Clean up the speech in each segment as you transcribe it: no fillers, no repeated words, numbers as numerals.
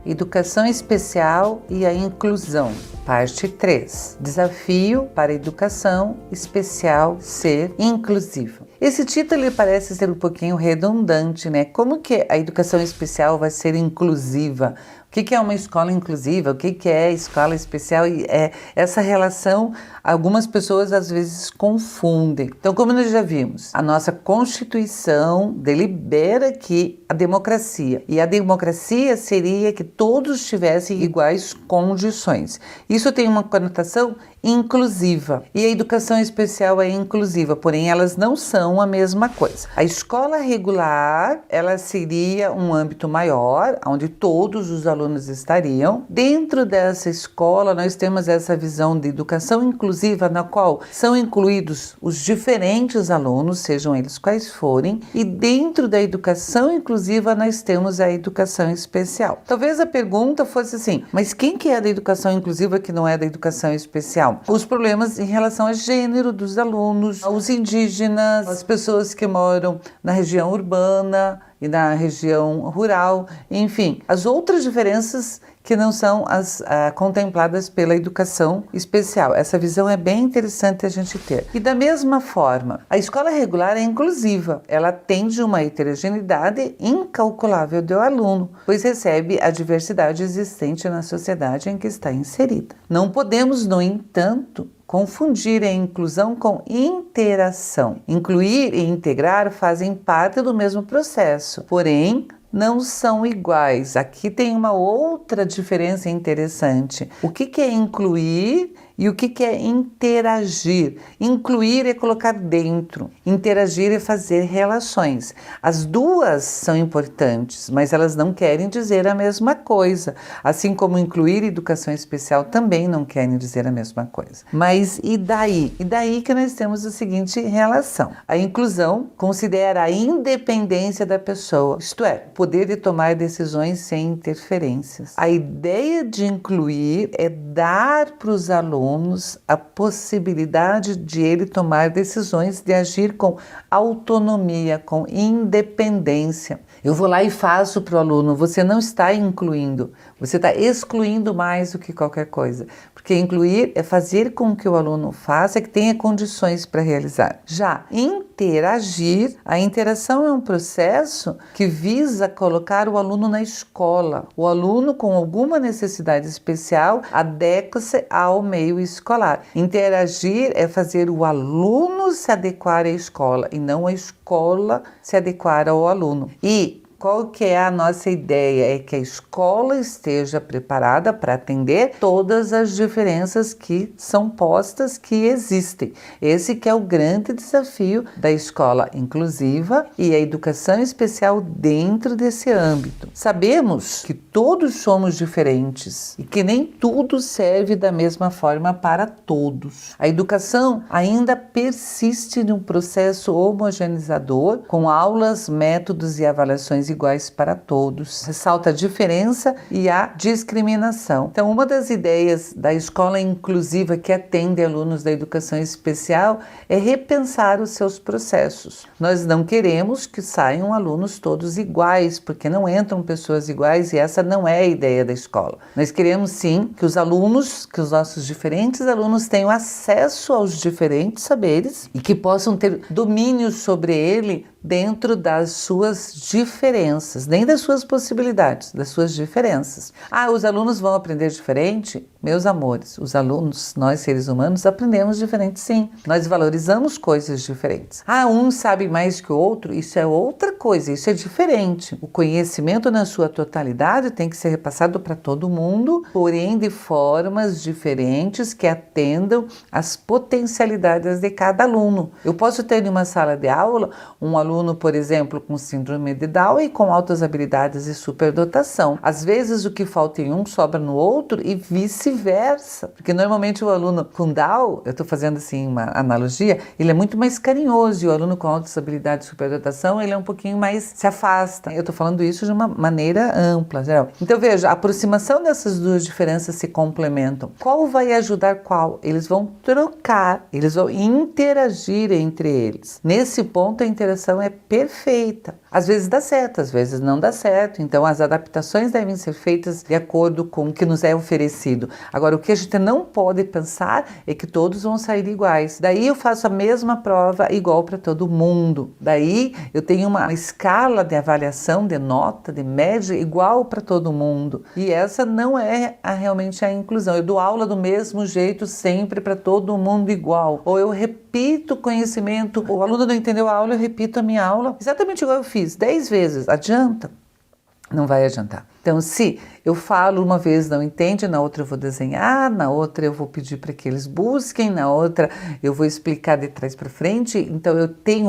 Educação especial e a inclusão. Parte 3. Desafio para a educação especial ser inclusiva. Esse título ele parece ser um pouquinho redundante, né? Como que a educação especial vai ser inclusiva? O que é uma escola inclusiva? O que é escola especial? E essa relação, algumas pessoas às vezes confundem. Então, como nós já vimos, a nossa Constituição delibera que a democracia, e a democracia seria que todos tivessem iguais condições. Isso tem uma conotação inclusiva. E a educação especial é inclusiva, porém elas não são a mesma coisa. A escola regular, ela seria um âmbito maior, onde todos os alunos estariam. Dentro dessa escola, nós temos essa visão de educação inclusiva, na qual são incluídos os diferentes alunos, sejam eles quais forem, e dentro da educação inclusiva nós temos a educação especial. Talvez a pergunta fosse assim, mas quem que é da educação inclusiva que não é da educação especial? Os problemas em relação ao gênero dos alunos, os indígenas, as pessoas que moram na região urbana e na região rural, enfim, as outras diferenças que não são as contempladas pela educação especial. Essa visão é bem interessante a gente ter. E da mesma forma, a escola regular é inclusiva. Ela atende uma heterogeneidade incalculável do aluno, pois recebe a diversidade existente na sociedade em que está inserida. Não podemos, no entanto, confundir a inclusão com interação. Incluir e integrar fazem parte do mesmo processo, porém, não são iguais. Aqui tem uma outra diferença interessante. O que é incluir e o que é interagir? Incluir é colocar dentro, interagir é fazer relações. As duas são importantes, mas elas não querem dizer a mesma coisa. Assim como incluir e educação especial também não querem dizer a mesma coisa. Mas e daí? E daí que nós temos a seguinte relação. A inclusão considera a independência da pessoa, isto é, o poder de tomar decisões sem interferências. A ideia de incluir é dar para os alunos a possibilidade de ele tomar decisões, de agir com autonomia, com independência. Eu vou lá e faço para o aluno, você não está incluindo, você está excluindo mais do que qualquer coisa. Porque incluir é fazer com que o aluno faça, que tenha condições para realizar. Já interagir, a interação é um processo que visa colocar o aluno na escola. O aluno com alguma necessidade especial adequa-se ao meio escolar. Interagir é fazer o aluno se adequar à escola e não a escola se adequar ao aluno. E qual que é a nossa ideia? É que a escola esteja preparada para atender todas as diferenças que são postas, que existem. Esse que é o grande desafio da escola inclusiva e a educação especial dentro desse âmbito. Sabemos que todos somos diferentes e que nem tudo serve da mesma forma para todos. A educação ainda persiste num processo homogeneizador, com aulas, métodos e avaliações iguais para todos. Ressalta a diferença e a discriminação. Então, uma das ideias da escola inclusiva que atende alunos da educação especial é repensar os seus processos. Nós não queremos que saiam alunos todos iguais, porque não entram pessoas iguais e essa não é a ideia da escola. Nós queremos sim que os alunos, que os nossos diferentes alunos tenham acesso aos diferentes saberes e que possam ter domínio sobre ele dentro das suas diferenças, nem das suas possibilidades, das suas diferenças. Os alunos vão aprender diferente? Meus amores, os alunos, nós seres humanos, aprendemos diferente sim. Nós valorizamos coisas diferentes. Um sabe mais que o outro? Isso é outra coisa, isso é diferente. O conhecimento na sua totalidade tem que ser repassado para todo mundo, porém de formas diferentes que atendam às potencialidades de cada aluno. Eu posso ter em uma sala de aula um aluno, por exemplo, com síndrome de Down e com altas habilidades e superdotação. Às vezes o que falta em um sobra no outro e vice vice-versa. Porque normalmente o aluno com Down, eu estou fazendo assim uma analogia, ele é muito mais carinhoso, e o aluno com altas habilidades de superdotação, ele é um pouquinho mais, se afasta. Eu estou falando isso de uma maneira ampla, geral. Então veja, a aproximação dessas duas diferenças se complementam. Qual vai ajudar qual? Eles vão trocar, eles vão interagir entre eles. Nesse ponto a interação é perfeita. Às vezes dá certo, às vezes não dá certo. Então as adaptações devem ser feitas de acordo com o que nos é oferecido. Agora, o que a gente não pode pensar é que todos vão sair iguais. Daí eu faço a mesma prova igual para todo mundo. Daí eu tenho uma escala de avaliação, de nota, de média igual para todo mundo. E essa não é realmente a inclusão. Eu dou aula do mesmo jeito sempre para todo mundo igual. Ou eu repito conhecimento. O aluno não entendeu a aula, eu repito a minha aula exatamente igual eu fiz 10 vezes. Adianta? Não vai adiantar. Então, se eu falo uma vez, não entende, na outra eu vou desenhar, na outra eu vou pedir para que eles busquem, na outra eu vou explicar de trás para frente. Então,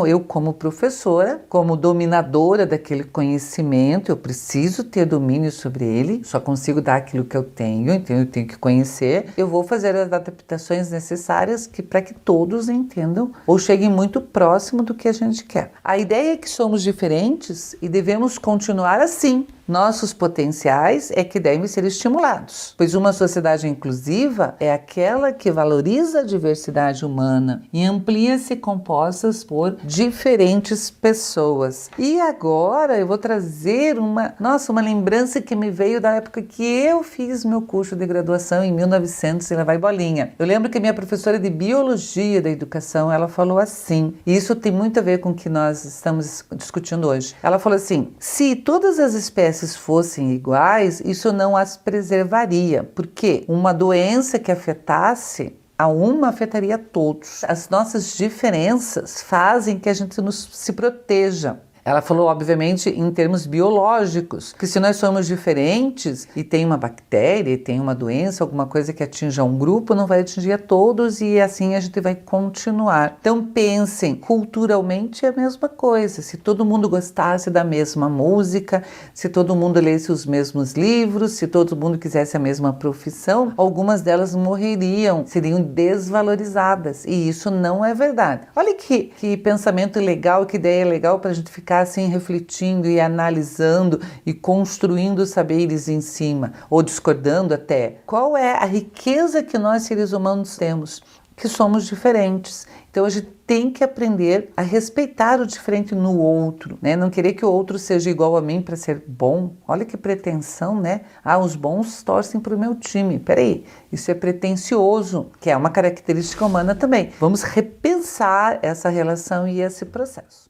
eu como professora, como dominadora daquele conhecimento, eu preciso ter domínio sobre ele, só consigo dar aquilo que eu tenho, então eu tenho que conhecer. Eu vou fazer as adaptações necessárias para que todos entendam ou cheguem muito próximo do que a gente quer. A ideia é que somos diferentes e devemos continuar assim. Nossos potenciais é que devem ser estimulados, pois uma sociedade inclusiva é aquela que valoriza a diversidade humana e amplia-se compostas por diferentes pessoas. E agora eu vou trazer uma lembrança que me veio da época que eu fiz meu curso de graduação em 1900 e lá vai bolinha. Eu lembro que minha professora de Biologia da Educação, ela falou assim, e isso tem muito a ver com o que nós estamos discutindo hoje. Ela falou assim, se todas as espécies fossem iguais, isso não as preservaria, porque uma doença que afetasse a uma afetaria a todos. As nossas diferenças fazem que a gente se proteja. Ela falou, obviamente, em termos biológicos, que se nós somos diferentes e tem uma bactéria, tem uma doença, alguma coisa que atinja um grupo, não vai atingir a todos e assim a gente vai continuar. Então pensem, culturalmente é a mesma coisa. Se todo mundo gostasse da mesma música, se todo mundo lesse os mesmos livros, se todo mundo quisesse a mesma profissão, algumas delas morreriam, seriam desvalorizadas. E isso não é verdade. Olha que pensamento legal, que ideia legal para a gente ficar assim refletindo e analisando e construindo saberes em cima, ou discordando até. Qual é a riqueza que nós seres humanos temos? Que somos diferentes. Então a gente tem que aprender a respeitar o diferente no outro, né? Não querer que o outro seja igual a mim para ser bom. Olha que pretensão, né? Os bons torcem para o meu time. Peraí, isso é pretensioso, que é uma característica humana também. Vamos repensar essa relação e esse processo.